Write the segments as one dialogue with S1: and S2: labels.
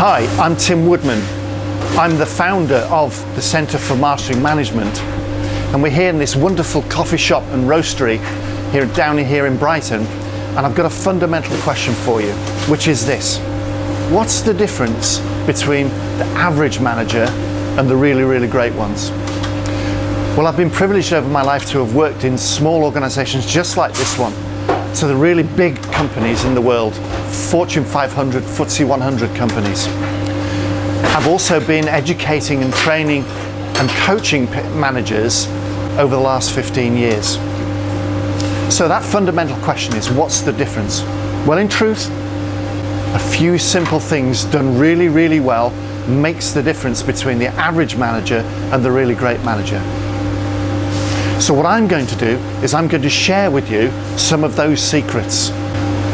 S1: Hi, I'm Tim Woodman. I'm the founder of the Centre for Mastering Management, and we're here in this wonderful coffee shop and roastery down here in Brighton, and I've got a fundamental question for you, which is this: what's the difference between the average manager and the really, really great ones? Well, I've been privileged over my life to have worked in small organisations just like this one, to the really big companies in the world, Fortune 500, FTSE 100 companies. I've also been educating and training and coaching managers over the last 15 years. So that fundamental question is, what's the difference? Well, in truth, a few simple things done really, really well makes the difference between the average manager and the really great manager. So what I'm going to do is I'm going to share with you some of those secrets.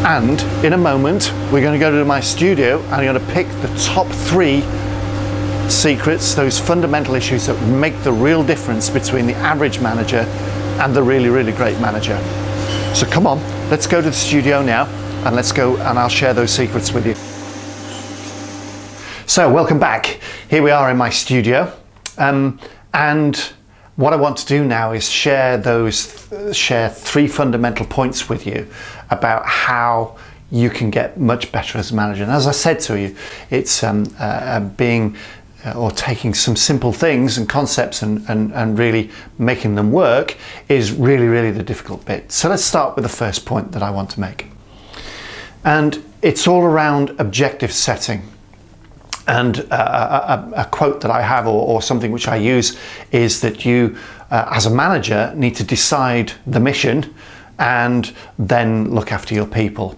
S1: And in a moment, we're going to go to my studio and I'm going to pick the top 3 secrets, those fundamental issues that make the real difference between the average manager and the really, really great manager. So come on, let's go to the studio now and let's go and I'll share those secrets with you. So welcome back. Here we are in my studio. And what I want to do now is share 3 fundamental points with you about how you can get much better as a manager. And as I said to you, it's taking some simple things and concepts and really making them work is really, really the difficult bit. So let's start with the first point that I want to make. And it's all around objective setting. And a quote that I have or something which I use is that you, as a manager, need to decide the mission and then look after your people.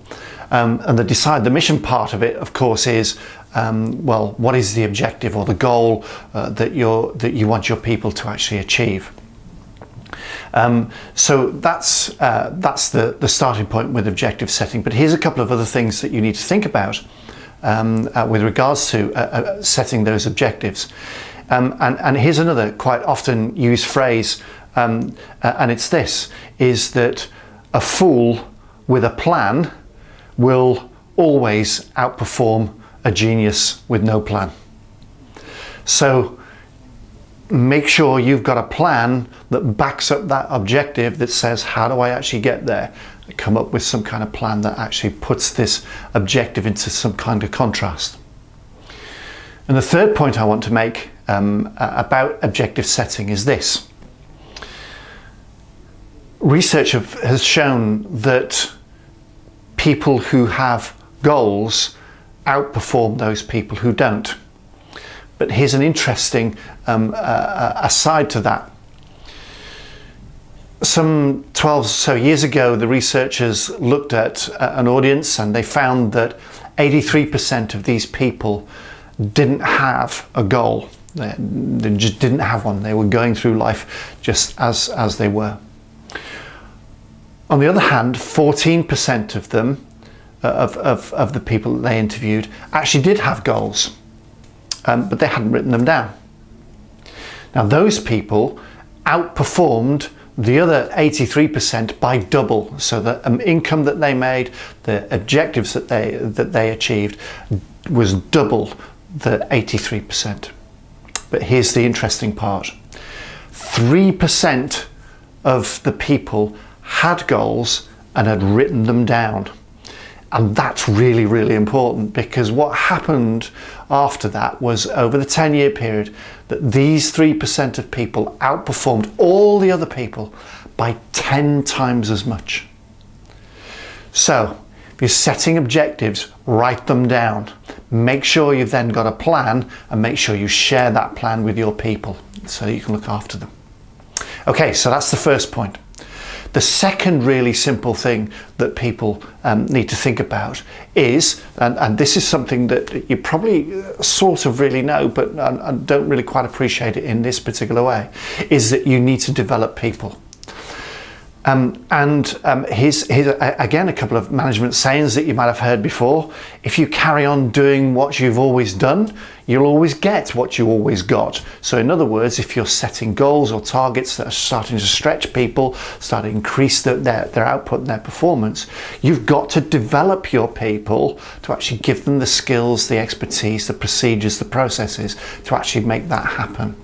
S1: And the decide the mission part of it, of course, is well, what is the objective or the goal that you want your people to actually achieve? So that's the starting point with objective setting. But here's a couple of other things that you need to think about with regards to setting those objectives. And here's another quite often used phrase, and it's this, is that a fool with a plan will always outperform a genius with no plan. So make sure you've got a plan that backs up that objective, that says, how do I actually get there? Come up with some kind of plan that actually puts this objective into some kind of contrast. And the third point I want to make about objective setting is this. Research has shown that people who have goals outperform those people who don't. But here's an interesting aside to that. Some 12 or so years ago, the researchers looked at an audience and they found that 83% of these people didn't have a goal. They just didn't have one. They were going through life just as they were. On the other hand, 14% of them, of the people that they interviewed, actually did have goals, but they hadn't written them down. Now those people outperformed the other 83% by double. So the income that they made, the objectives that they achieved was double the 83%. But here's the interesting part. 3% of the people had goals and had written them down. And that's really, really important, because what happened after that was, over the 10-year period, that these 3% of people outperformed all the other people by 10 times as much. So if you're setting objectives, write them down. Make sure you've then got a plan, and make sure you share that plan with your people so you can look after them. Okay, so that's the first point. The second really simple thing that people need to think about is, and this is something that you probably sort of really know, but don't really quite appreciate it in this particular way, is that you need to develop people. Here's again a couple of management sayings that you might have heard before. If you carry on doing what you've always done, you'll always get what you always got. So in other words, if you're setting goals or targets that are starting to stretch people, start to increase their output and their performance, you've got to develop your people to actually give them the skills, the expertise, the procedures, the processes to actually make that happen.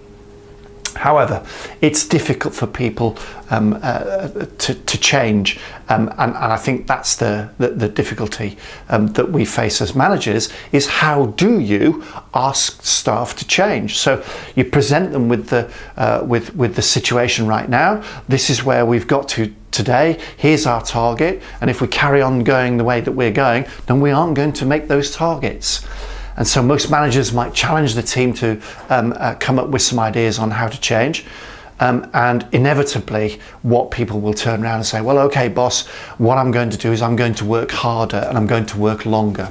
S1: However, it's difficult for people to change, and I think that's the difficulty that we face as managers, is how do you ask staff to change? So you present them with the situation right now. This is where we've got to today. Here's our target, and if we carry on going the way that we're going, then we aren't going to make those targets. And so most managers might challenge the team to come up with some ideas on how to change. And inevitably, what people will turn around and say, well, okay, boss, what I'm going to do is I'm going to work harder and I'm going to work longer.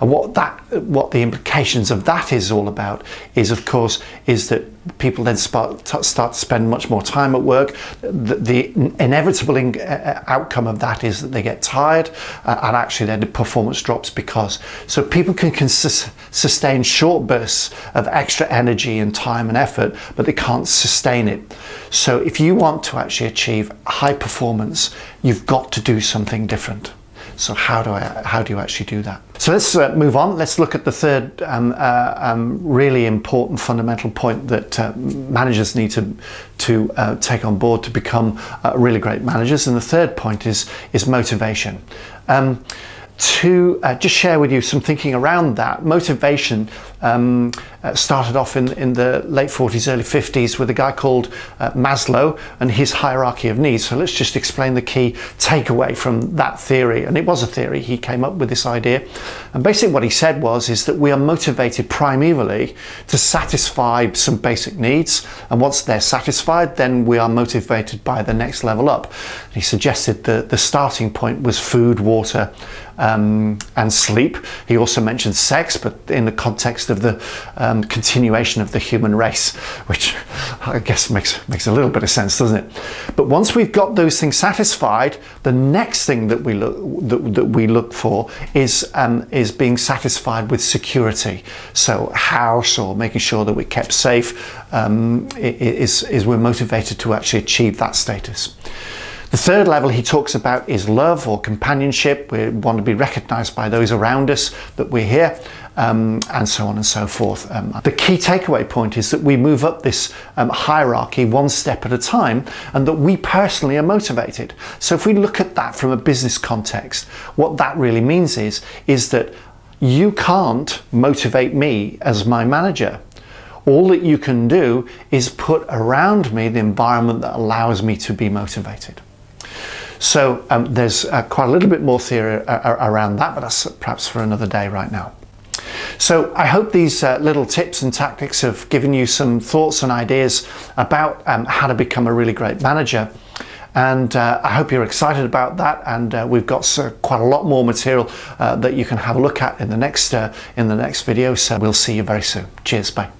S1: And what the implications of that is all about is, of course, is that people then start to spend much more time at work. The inevitable outcome of that is that they get tired and actually their performance drops because. So people can sustain short bursts of extra energy and time and effort, but they can't sustain it. So if you want to actually achieve high performance, you've got to do something different. So how do you actually do that? So let's move on. Let's look at the third really important fundamental point that managers need to take on board to become really great managers. And the third point is motivation. To just share with you some thinking around that. Motivation started off in the late 40s, early 50s with a guy called Maslow and his hierarchy of needs. So let's just explain the key takeaway from that theory. And it was a theory. He came up with this idea. And basically what he said is that we are motivated primarily to satisfy some basic needs. And once they're satisfied, then we are motivated by the next level up. He suggested that the starting point was food, water, and sleep. He also mentioned sex, but in the context of the continuation of the human race, which I guess makes a little bit of sense, doesn't it? But once we've got those things satisfied, the next thing that we look for is being satisfied with security. So house, or making sure that we're kept safe, is we're motivated to actually achieve that status. The third level he talks about is love or companionship. We want to be recognized by those around us that we're here, and so on and so forth. The key takeaway point is that we move up this hierarchy one step at a time, and that we personally are motivated. So if we look at that from a business context, what that really means is that you can't motivate me as my manager. All that you can do is put around me the environment that allows me to be motivated. So there's quite a little bit more theory around that, but that's perhaps for another day right now. So I hope these little tips and tactics have given you some thoughts and ideas about how to become a really great manager. And I hope you're excited about that. And we've got quite a lot more material that you can have a look at in the next video. So we'll see you very soon. Cheers, bye.